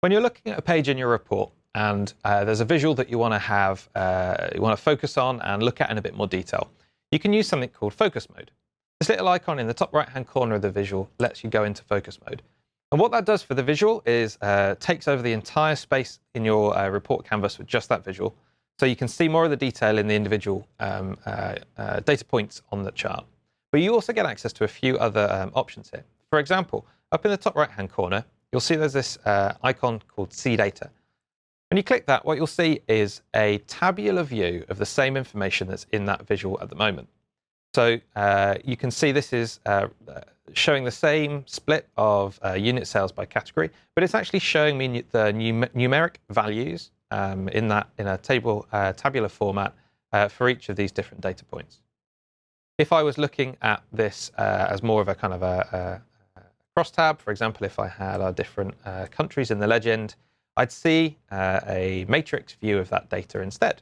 When you're looking at a page in your report and there's a visual that you want to have, you want to focus on and look at in a bit more detail, you can use something called focus mode. This little icon in the top right-hand corner of the visual lets you go into focus mode. And what that does for the visual is takes over the entire space in your report canvas with just that visual. So you can see more of the detail in the individual data points on the chart. But you also get access to a few other options here. For example, up in the top right-hand corner, you'll see there's this icon called See Data. When you click that, what you'll see is a tabular view of the same information that's in that visual at the moment. So you can see this is showing the same split of unit sales by category, but it's actually showing me the numeric values in a tabular format for each of these different data points. If I was looking at this as more of a kind of a crosstab, for example, if I had our different countries in the legend, I'd see a matrix view of that data instead.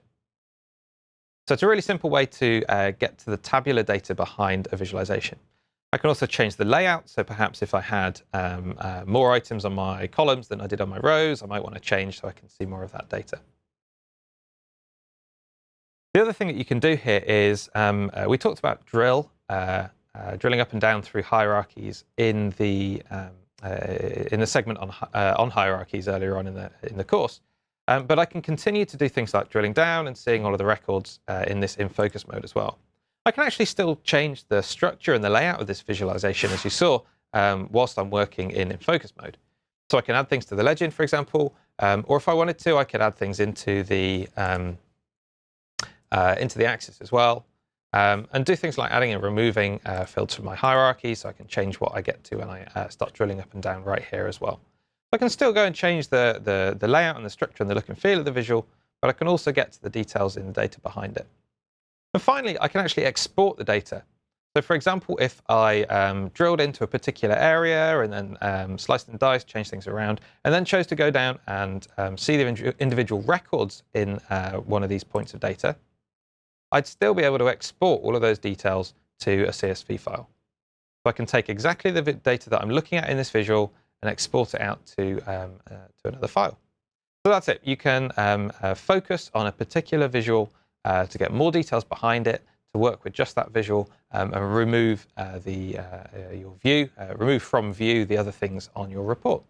So it's a really simple way to get to the tabular data behind a visualization. I can also change the layout. So perhaps if I had more items on my columns than I did on my rows, I might want to change so I can see more of that data. The other thing that you can do here is we talked about drilling up and down through hierarchies in the segment on hierarchies earlier on in the course. But I can continue to do things like drilling down and seeing all of the records in focus mode as well. I can actually still change the structure and the layout of this visualization, as you saw, whilst I'm working in focus mode. So I can add things to the legend, for example, or if I wanted to, I could add things into the axis as well, and do things like adding and removing fields from my hierarchy, so I can change what I get to when I start drilling up and down right here as well. I can still go and change the layout and the structure and the look and feel of the visual, but I can also get to the details in the data behind it. And finally, I can actually export the data. So for example, if I drilled into a particular area and then sliced and diced, changed things around, and then chose to go down and see the individual records in one of these points of data, I'd still be able to export all of those details to a CSV file. So I can take exactly the data that I'm looking at in this visual and export it out to another file. So that's it. You can focus on a particular visual to get more details behind it, to work with just that visual, and remove your view, remove from view the other things on your report.